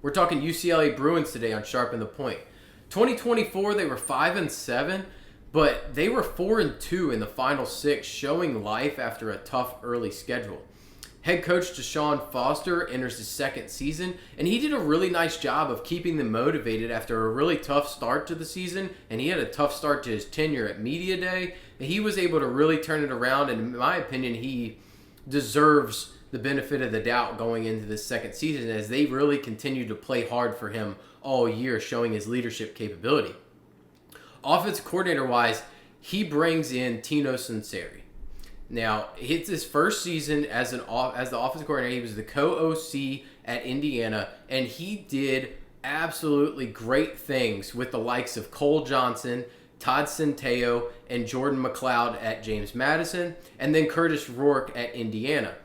We're talking UCLA Bruins today on Sharpen the Point. 2024, they were 5-7, but they were 4-2 in the final 6, showing life after a tough early schedule. Head coach Deshaun Foster enters his second season, and he did a really nice job of keeping them motivated after a really tough start to the season, and he had a tough start to his tenure at Media Day. He was able to really turn it around, and in my opinion, he deserves the benefit of the doubt going into this second season as they really continue to play hard for him all year, showing his leadership capability. Offensive coordinator-wise, he brings in Tino Sunseri. Now, it's his first season as the offensive coordinator. He was the co-OC at Indiana, and he did absolutely great things with the likes of Cole Johnson, Todd Centeio, and Jordan McLeod at James Madison, and then Curtis Rourke at Indiana.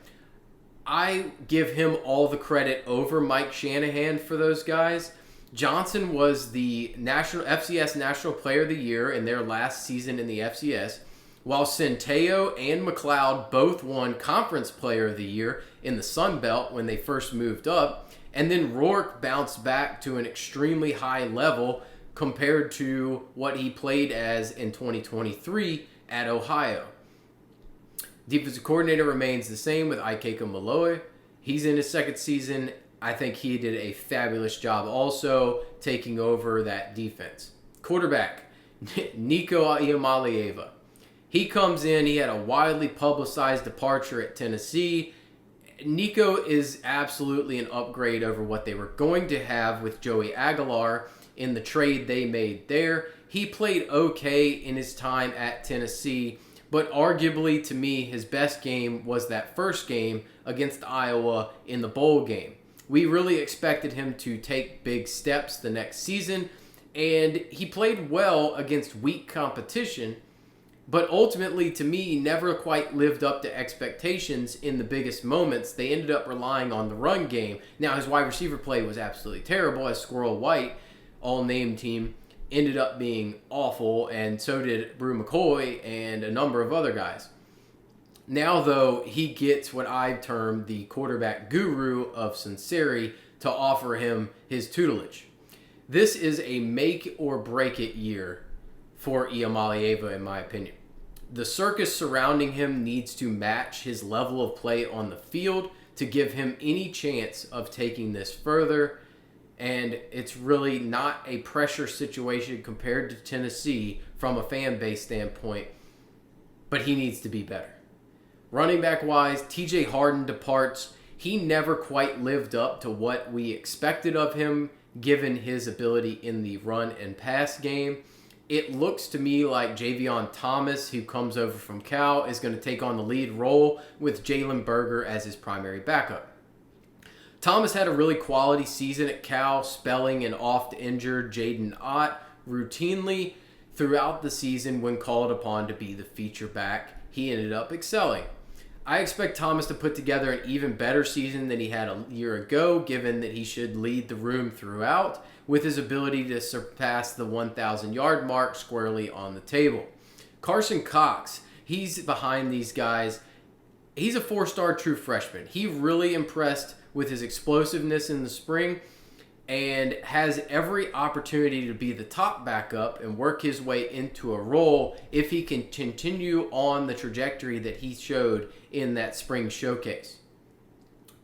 I give him all the credit over Mike Shanahan for those guys. Johnson was the FCS National Player of the Year in their last season in the FCS, while Centeio and McLeod both won Conference Player of the Year in the Sun Belt when they first moved up, and then Rourke bounced back to an extremely high level compared to what he played as in 2023 at Ohio. Defensive coordinator remains the same with Ikeka Malloy. He's in his second season. I think he did a fabulous job also taking over that defense. Quarterback, Nico Iamaleava. He comes in, he had a widely publicized departure at Tennessee. Nico is absolutely an upgrade over what they were going to have with Joey Aguilar in the trade they made there. He played okay in his time at Tennessee, but arguably to me, his best game was that first game against Iowa in the bowl game. We really expected him to take big steps the next season, and he played well against weak competition, but ultimately, to me, never quite lived up to expectations in the biggest moments. They ended up relying on the run game. Now, his wide receiver play was absolutely terrible, as Squirrel White, all-name team, ended up being awful, and so did Brew McCoy and a number of other guys. Now, though, he gets what I've termed the quarterback guru of Sunseri to offer him his tutelage. This is a make-or-break-it year for Iamaleava, in my opinion. The circus surrounding him needs to match his level of play on the field to give him any chance of taking this further, and it's really not a pressure situation compared to Tennessee from a fan base standpoint, but he needs to be better. Running back wise, TJ Harden departs. He never quite lived up to what we expected of him given his ability in the run and pass game. It looks to me like Javion Thomas, who comes over from Cal, is going to take on the lead role with Jalen Berger as his primary backup. Thomas had a really quality season at Cal, spelling an oft-injured Jaden Ott routinely throughout the season when called upon to be the feature back. He ended up excelling. I expect Thomas to put together an even better season than he had a year ago, given that he should lead the room throughout, with his ability to surpass the 1,000-yard mark squarely on the table. Carson Cox, he's behind these guys. He's a 4-star true freshman. He really impressed with his explosiveness in the spring and has every opportunity to be the top backup and work his way into a role if he can continue on the trajectory that he showed in that spring showcase.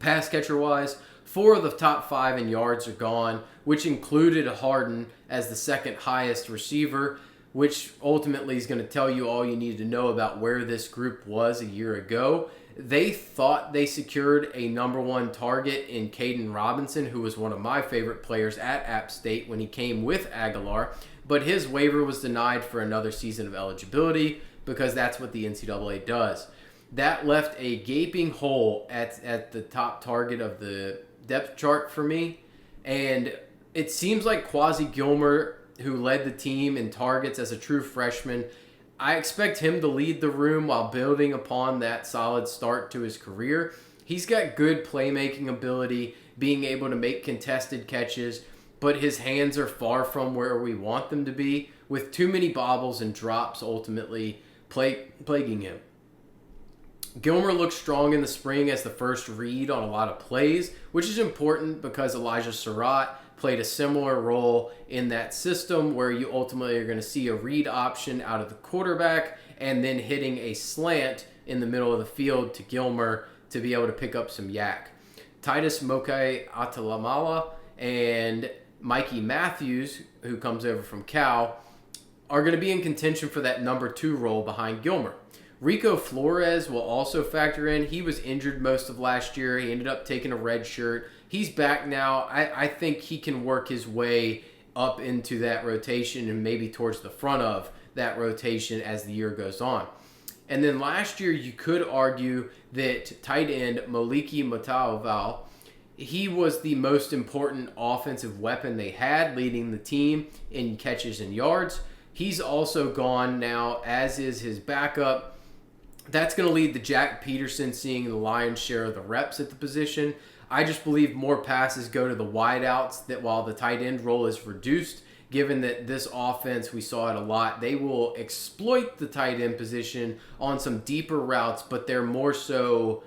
Pass catcher-wise, 4 of the top 5 in yards are gone, which included Harden as the second highest receiver, which ultimately is going to tell you all you need to know about where this group was a year ago. They thought they secured a number 1 target in Caden Robinson, who was one of my favorite players at App State when he came with Aguilar, but his waiver was denied for another season of eligibility because that's what the NCAA does. That left a gaping hole at the top target of the depth chart for me, and it seems like Quasi Gilmer, who led the team in targets as a true freshman, I expect him to lead the room while building upon that solid start to his career. He's got good playmaking ability, being able to make contested catches, but his hands are far from where we want them to be, with too many bobbles and drops ultimately plaguing him. Gilmer looked strong in the spring as the first read on a lot of plays, which is important because Elijah Surratt played a similar role in that system where you ultimately are going to see a read option out of the quarterback and then hitting a slant in the middle of the field to Gilmer to be able to pick up some yak. Titus Mokai Atalamala and Mikey Matthews, who comes over from Cal, are going to be in contention for that number 2 role behind Gilmer. Rico Flores will also factor in. He was injured most of last year. He ended up taking a red shirt. He's back now. I think he can work his way up into that rotation and maybe towards the front of that rotation as the year goes on. And then last year, you could argue that tight end Maliki Mataoval, he was the most important offensive weapon they had, leading the team in catches and yards. He's also gone now, as is his backup. That's going to lead to Jack Peterson seeing the lion's share of the reps at the position. I just believe more passes go to the wideouts, that while the tight end role is reduced, given that this offense, we saw it a lot, they will exploit the tight end position on some deeper routes, but they're more so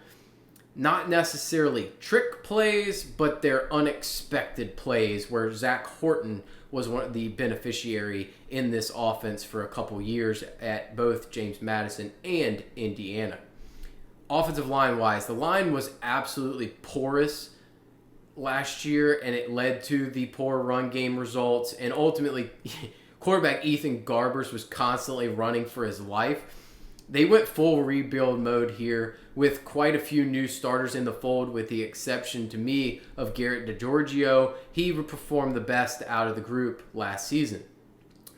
not necessarily trick plays, but they're unexpected plays where Zach Horton was one of the beneficiary in this offense for a couple years at both James Madison and Indiana. Offensive line-wise, the line was absolutely porous last year, and it led to the poor run game results. And ultimately, quarterback Ethan Garbers was constantly running for his life. They went full rebuild mode here with quite a few new starters in the fold, with the exception to me of Garrett DeGiorgio. He performed the best out of the group last season.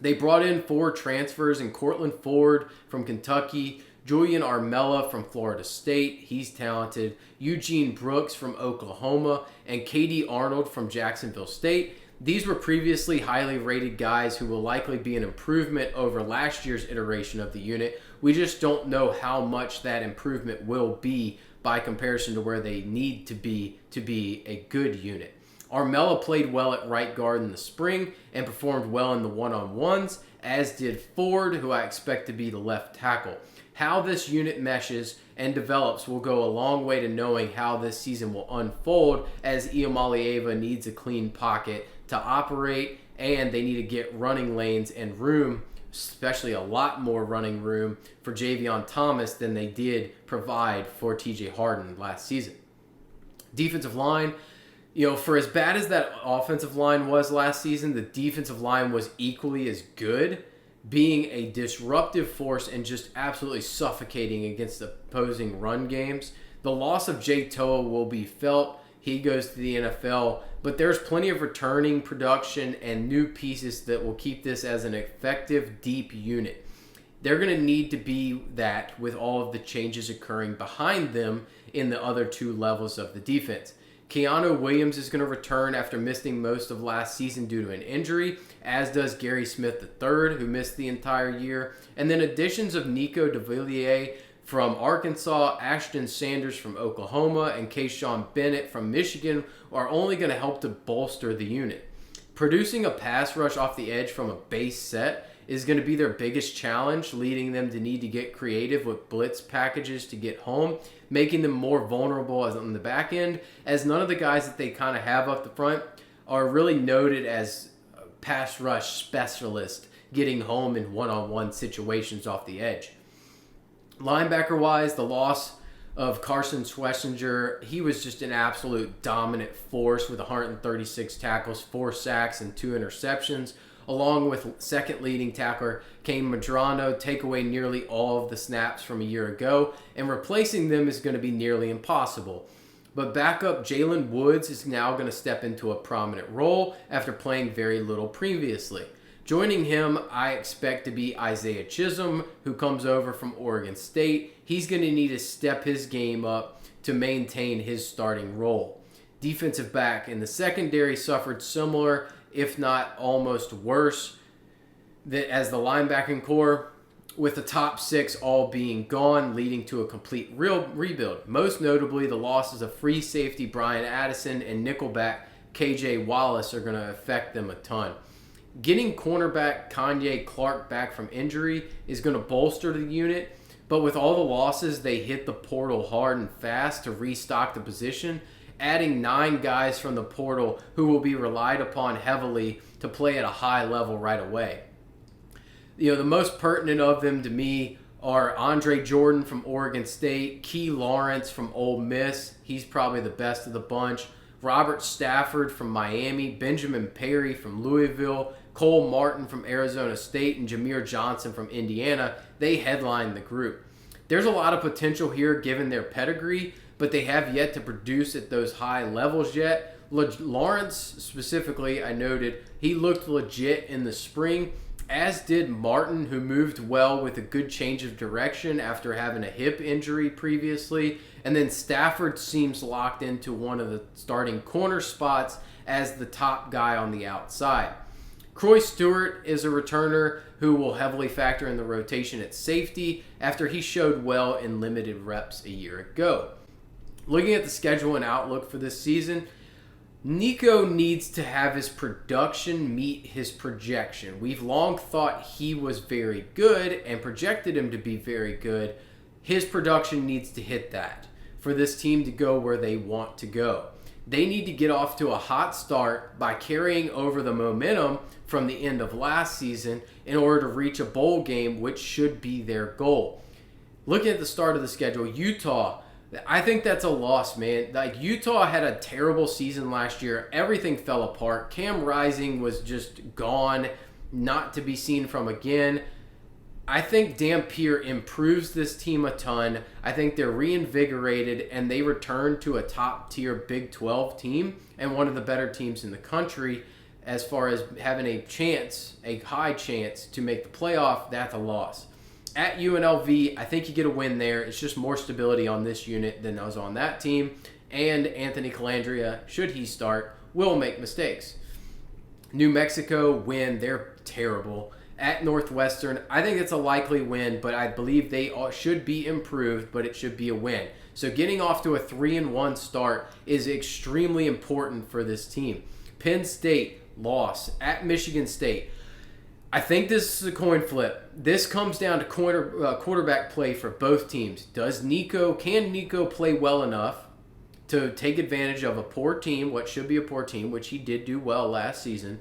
They brought in 4 transfers in Cortland Ford from Kentucky, Julian Armella from Florida State, he's talented, Eugene Brooks from Oklahoma, and Katie Arnold from Jacksonville State. These were previously highly rated guys who will likely be an improvement over last year's iteration of the unit. We just don't know how much that improvement will be by comparison to where they need to be a good unit. Armella played well at right guard in the spring and performed well in the one-on-ones, as did Ford, who I expect to be the left tackle. How this unit meshes and develops will go a long way to knowing how this season will unfold, as Iamaleava needs a clean pocket to operate, and they need to get running lanes and room, especially a lot more running room for Javion Thomas than they did provide for TJ Harden last season. Defensive line, for as bad as that offensive line was last season, the defensive line was equally as good, being a disruptive force and just absolutely suffocating against opposing run games. The loss of Jay Toa will be felt. He goes to the NFL, but there's plenty of returning production and new pieces that will keep this as an effective, deep unit. They're going to need to be that with all of the changes occurring behind them in the other 2 levels of the defense. Keanu Williams is going to return after missing most of last season due to an injury, as does Gary Smith III, who missed the entire year. And then additions of Nico DeVilliers from Arkansas, Ashton Sanders from Oklahoma, and Keyshawn Bennett from Michigan are only going to help to bolster the unit. Producing a pass rush off the edge from a base set is going to be their biggest challenge, leading them to need to get creative with blitz packages to get home, making them more vulnerable as on the back end, as none of the guys that they kind of have up the front are really noted as pass rush specialists getting home in one-on-one situations off the edge. Linebacker-wise, the loss of Carson Schlesinger, he was just an absolute dominant force with 136 tackles, 4 sacks, and 2 interceptions, along with second leading tackler Kane Madrano take away nearly all of the snaps from a year ago, and replacing them is going to be nearly impossible. But backup Jalen Woods is now going to step into a prominent role after playing very little previously. Joining him, I expect to be Isaiah Chisholm, who comes over from Oregon State. He's going to need to step his game up to maintain his starting role. Defensive back in the secondary suffered similar, if not almost worse, as the linebacking core, with the top 6 all being gone, leading to a complete rebuild. Most notably, the losses of free safety Brian Addison and nickelback KJ Wallace are going to affect them a ton. Getting cornerback Kanye Clark back from injury is going to bolster the unit, But with all the losses, they hit the portal hard and fast to restock the position, adding 9 guys from the portal who will be relied upon heavily to play at a high level right away. The most pertinent of them to me are Andre Jordan from Oregon State, Key Lawrence from Ole Miss. He's probably the best of the bunch. Robert Stafford from Miami, Benjamin Perry from Louisville, Cole Martin from Arizona State, and Jameer Johnson from Indiana. They headline the group. There's a lot of potential here given their pedigree, but they have yet to produce at those high levels yet. Lawrence specifically, I noted, he looked legit in the spring, as did Martin, who moved well with a good change of direction after having a hip injury previously. And then Stafford seems locked into one of the starting corner spots as the top guy on the outside. Croy Stewart is a returner who will heavily factor in the rotation at safety after he showed well in limited reps a year ago. Looking at the schedule and outlook for this season, Nico needs to have his production meet his projection. We've long thought he was very good and projected him to be very good. His production needs to hit that for this team to go where they want to go. They need to get off to a hot start by carrying over the momentum from the end of last season in order to reach a bowl game, which should be their goal. Looking at the start of the schedule, Utah, I think that's a loss, man. Like, Utah had a terrible season last year. Everything fell apart. Cam Rising was just gone, not to be seen from again. I think Dampier improves this team a ton. I think they're reinvigorated, and they return to a top-tier Big 12 team and one of the better teams in the country as far as having a chance, a high chance to make the playoff. That's a loss. At UNLV, I think you get a win there. It's just more stability on this unit than was on that team. And Anthony Calandria, should he start, will make mistakes. New Mexico, win. They're terrible. At Northwestern, I think it's a likely win, but I believe they should be improved, but it should be a win. So getting off to a 3-1 start is extremely important for this team. Penn State, loss. At Michigan State, I think this is a coin flip. This comes down to quarterback play for both teams. Can Nico play well enough to take advantage of a poor team, what should be a poor team, which he did do well last season?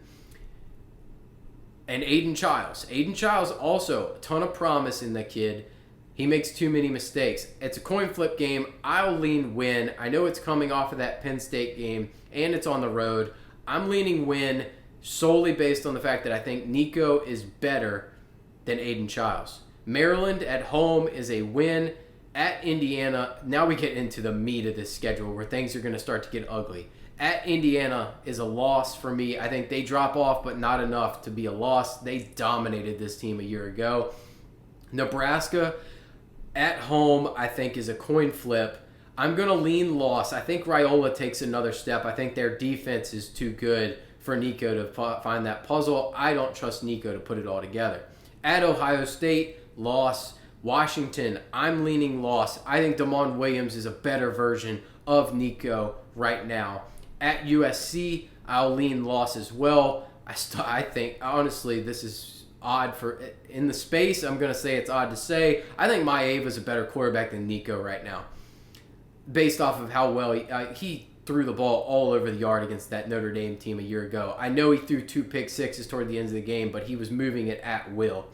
And Aiden Childs. Aiden Childs also, a ton of promise in that kid. He makes too many mistakes. It's a coin flip game. I'll lean win. I know it's coming off of that Penn State game, and it's on the road. I'm leaning win solely based on the fact that I think Nico is better than Aiden Childs. Maryland at home is a win. At Indiana, now we get into the meat of this schedule where things are going to start to get ugly. At Indiana is a loss for me. I think they drop off, but not enough to be a loss. They dominated this team a year ago. Nebraska at home, I think, is a coin flip. I'm going to lean loss. I think Raiola takes another step. I think their defense is too good for Nico to find that puzzle. I don't trust Nico to put it all together. At Ohio State, loss. Washington, I'm leaning loss. I think Damon Williams is a better version of Nico right now. At USC, I'll lean loss as well. I think, honestly, this is odd for in the space. I'm going to say it's odd to say. I think Maeva's a better quarterback than Nico right now, based off of how well he threw the ball all over the yard against that Notre Dame team a year ago. I know he threw 2 pick sixes toward the end of the game, but he was moving it at will.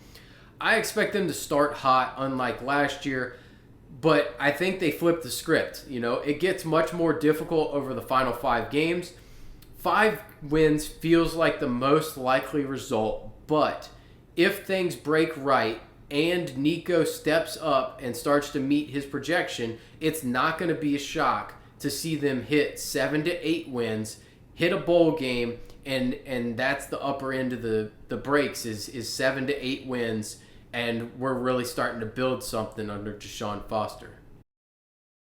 I expect them to start hot, unlike last year, but I think they flipped the script. It gets much more difficult over the final 5 games. 5 wins feels like the most likely result, but if things break right and Nico steps up and starts to meet his projection, it's not going to be a shock to see them hit 7 to 8 wins, hit a bowl game, and that's the upper end of the breaks is 7 to 8 wins, and we're really starting to build something under Deshaun Foster.